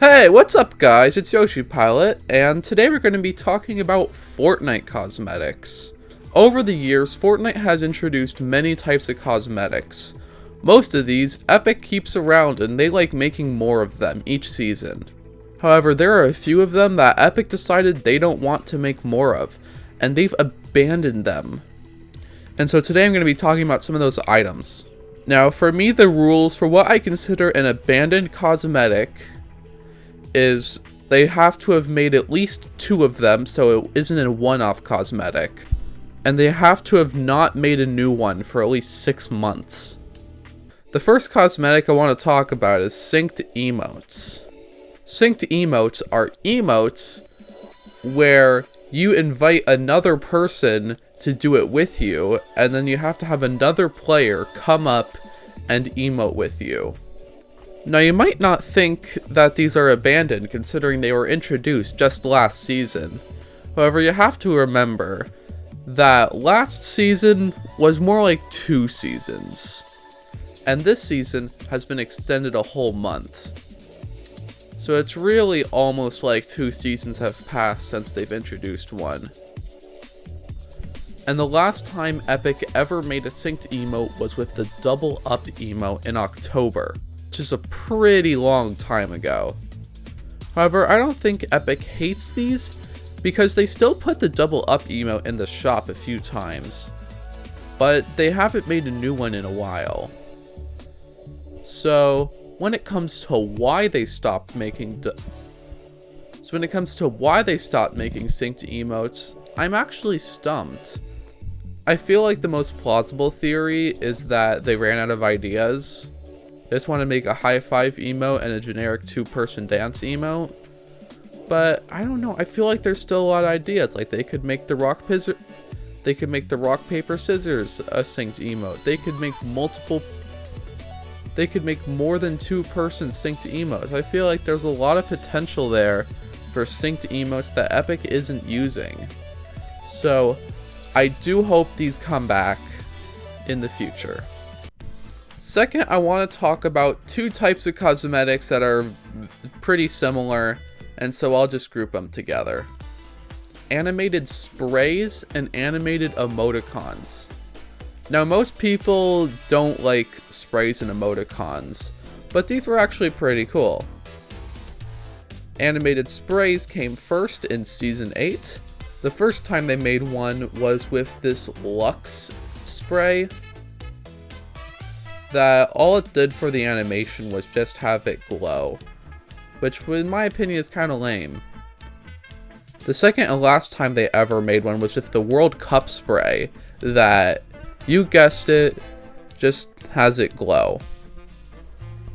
Hey, what's up guys? It's Yoshi Pilot, and today we're going to be talking about Fortnite cosmetics. Over the years, Fortnite has introduced many types of cosmetics. Most of these, Epic keeps around and they like making more of them each season. However, there are a few of them that Epic decided they don't want to make more of, and they've abandoned them. And so today I'm going to be talking about some of those items. Now, for me, the rules for what I consider an abandoned cosmetic is they have to have made at least 2 of them so it isn't a one-off cosmetic. And they have to have not made a new one for at least 6 months. The first cosmetic I want to talk about is synced emotes. Synced emotes are emotes where you invite another person to do it with you, and then you have to have another player come up and emote with you. Now, you might not think that these are abandoned considering they were introduced just last season. However, you have to remember that last season was more like 2 seasons. And this season has been extended a whole month. So it's really almost like 2 seasons have passed since they've introduced one. And the last time Epic ever made a synced emote was with the double up emote in October, which is a pretty long time ago. However, I don't think Epic hates these because they still put the double up emote in the shop a few times, but they haven't made a new one in a while. So when it comes to why they stopped making synced emotes, I'm actually stumped. I feel like the most plausible theory is that they ran out of ideas. They just want to make a high five emote and a generic 2-person dance emote. But I don't know, I feel like there's still a lot of ideas. Like they could make the rock paper scissors a synced emote. They could make more than 2-person synced emotes. I feel like there's a lot of potential there for synced emotes that Epic isn't using. So I do hope these come back in the future. Second, I want to talk about 2 types of cosmetics that are pretty similar, and so I'll just group them together. Animated sprays and animated emoticons. Now, most people don't like sprays and emoticons, but these were actually pretty cool. Animated sprays came first in Season 8. The first time they made one was with this Lux spray that all it did for the animation was just have it glow, which in my opinion is kind of lame. The second and last time they ever made one was with the World Cup spray that, you guessed it, just has it glow.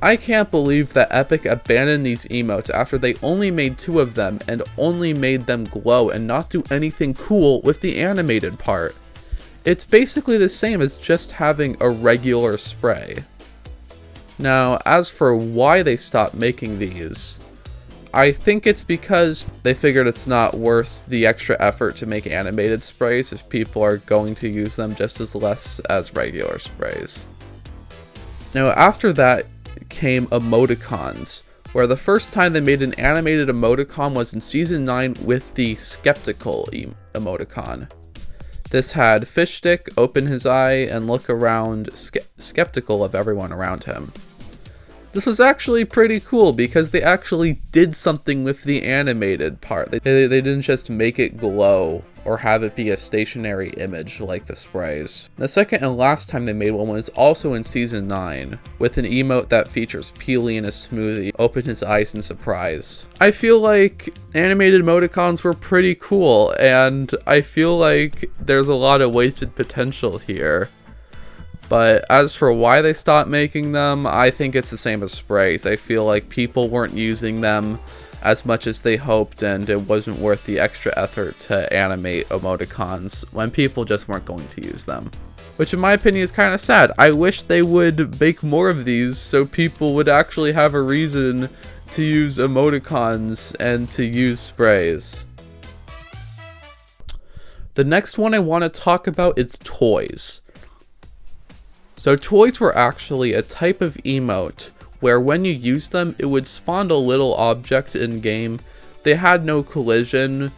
I can't believe that Epic abandoned these emotes after they only made 2 of them and only made them glow and not do anything cool with the animated part. It's basically the same as just having a regular spray. Now, as for why they stopped making these, I think it's because they figured it's not worth the extra effort to make animated sprays if people are going to use them just as less as regular sprays. Now, after that came emoticons, where the first time they made an animated emoticon was in Season 9 with the Skeptical emoticon. This had Fishstick open his eye and look around skeptical of everyone around him. This was actually pretty cool because they actually did something with the animated part. They didn't just make it glow or have it be a stationary image like the sprays. The second and last time they made one was also in Season 9, with an emote that features Peely in a smoothie open his eyes in surprise. I feel like animated emoticons were pretty cool, and I feel like there's a lot of wasted potential here. But as for why they stopped making them, I think it's the same as sprays. I feel like people weren't using them as much as they hoped, and it wasn't worth the extra effort to animate emoticons when people just weren't going to use them. Which in my opinion is kind of sad. I wish they would make more of these so people would actually have a reason to use emoticons and to use sprays. The next one I want to talk about is toys. So toys were actually a type of emote where when you used them, it would spawn a little object in game. They had no collision,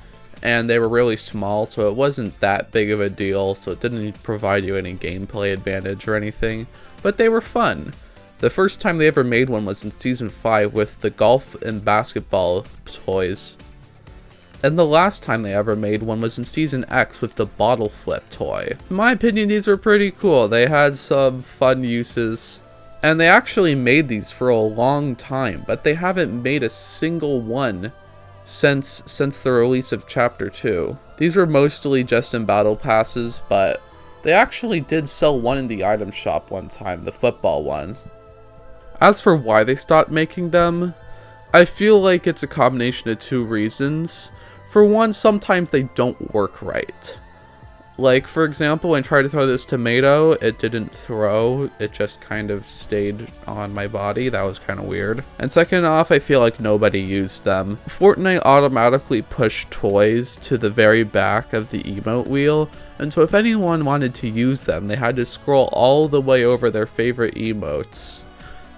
and they were really small, so it wasn't that big of a deal, so it didn't provide you any gameplay advantage or anything, but they were fun. The first time they ever made one was in Season 5 with the golf and basketball toys. And the last time they ever made one was in Season X with the bottle flip toy. In my opinion, these were pretty cool. They had some fun uses. And they actually made these for a long time, but they haven't made a single one since the release of Chapter 2. These were mostly just in battle passes, but they actually did sell one in the item shop one time, the football one. As for why they stopped making them, I feel like it's a combination of two reasons. For one, sometimes they don't work right. Like, for example, when I tried to throw this tomato, it didn't throw, it just kind of stayed on my body. That was kind of weird. And second off, I feel like nobody used them. Fortnite automatically pushed toys to the very back of the emote wheel, and so if anyone wanted to use them, they had to scroll all the way over their favorite emotes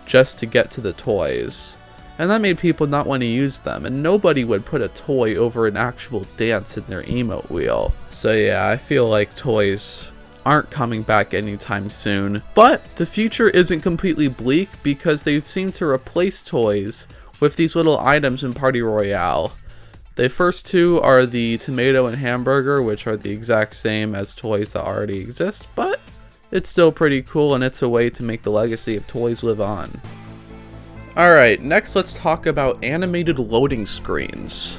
just to get to the toys. And that made people not want to use them, and nobody would put a toy over an actual dance in their emote wheel. So yeah, I feel like toys aren't coming back anytime soon. But the future isn't completely bleak, because they've seemed to replace toys with these little items in Party Royale. The first two are the tomato and hamburger, which are the exact same as toys that already exist, but it's still pretty cool, and it's a way to make the legacy of toys live on. Alright, next let's talk about animated loading screens.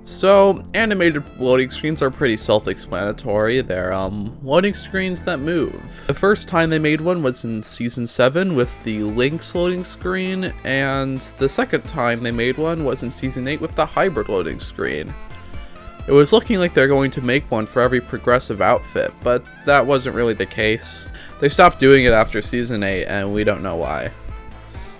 So, animated loading screens are pretty self-explanatory. They're loading screens that move. The first time they made one was in Season 7 with the Link's loading screen, and the second time they made one was in Season 8 with the hybrid loading screen. It was looking like they're going to make one for every progressive outfit, but that wasn't really the case. They stopped doing it after Season 8, and we don't know why.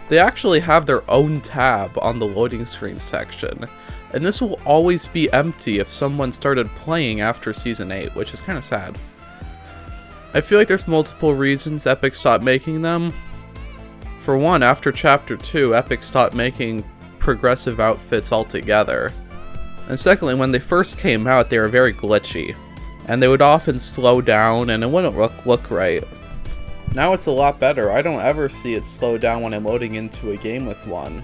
They actually have their own tab on the loading screen section, and this will always be empty if someone started playing after Season 8, which is kind of sad. I feel like there's multiple reasons Epic stopped making them. For one, after Chapter 2, Epic stopped making progressive outfits altogether. And secondly, when they first came out, they were very glitchy, and they would often slow down and it wouldn't look right. Now it's a lot better. I don't ever see it slow down when I'm loading into a game with one.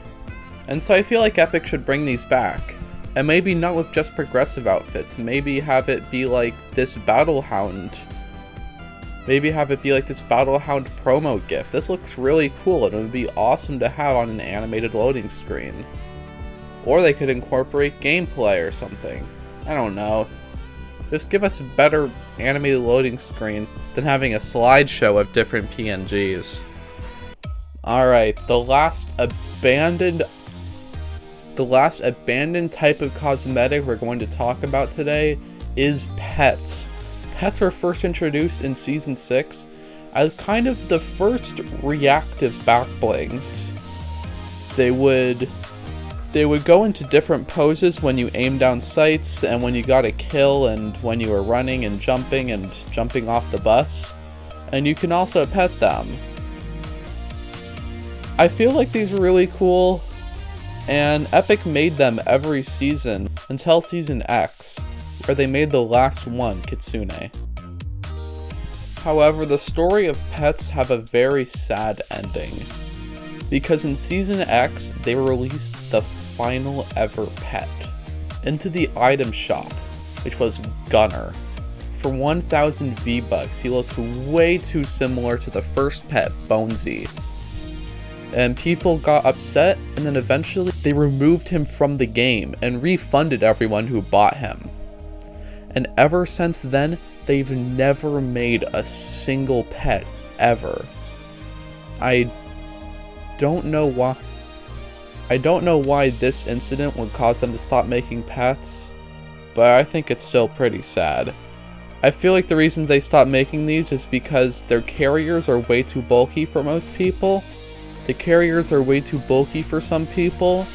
And so I feel like Epic should bring these back. And maybe not with just progressive outfits. Maybe have it be like this Battlehound. Maybe have it be like this Battlehound promo GIF. This looks really cool and it would be awesome to have on an animated loading screen. Or they could incorporate gameplay or something. I don't know. Just give us a better animated loading screen than having a slideshow of different PNGs. Alright, the last abandoned type of cosmetic we're going to talk about today is pets. Pets were first introduced in Season 6 as kind of the first reactive backblings. They would go into different poses when you aim down sights, and when you got a kill, and when you were running and jumping off the bus. And you can also pet them. I feel like these are really cool, and Epic made them every season until Season X, where they made the last one, Kitsune. However, the story of pets have a very sad ending, because in Season X, they released the final ever pet into the item shop, which was Gunner. For 1,000 V-Bucks, he looked way too similar to the first pet, Bonesy. And people got upset, and then eventually they removed him from the game and refunded everyone who bought him. And ever since then, they've never made a single pet ever. I don't know why. I don't know why this incident would cause them to stop making pets, but I think it's still pretty sad. I feel like the reasons they stopped making these is because their carriers are way too bulky for most people. The carriers are way too bulky for some people,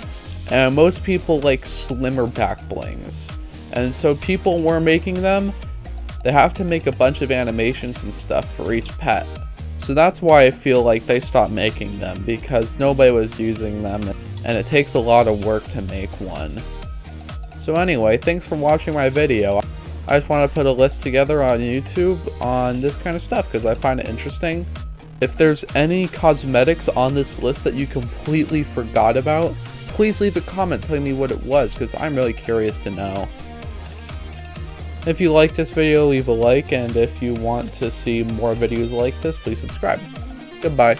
and most people like slimmer back blings. And so people were making them, they have to make a bunch of animations and stuff for each pet. So that's why I feel like they stopped making them, because nobody was using them, and it takes a lot of work to make one. So anyway, thanks for watching my video. I just want to put a list together on YouTube on this kind of stuff because I find it interesting. If there's any cosmetics on this list that you completely forgot about, please leave a comment telling me what it was because I'm really curious to know. If you like this video, leave a like, and if you want to see more videos like this, please subscribe. Goodbye.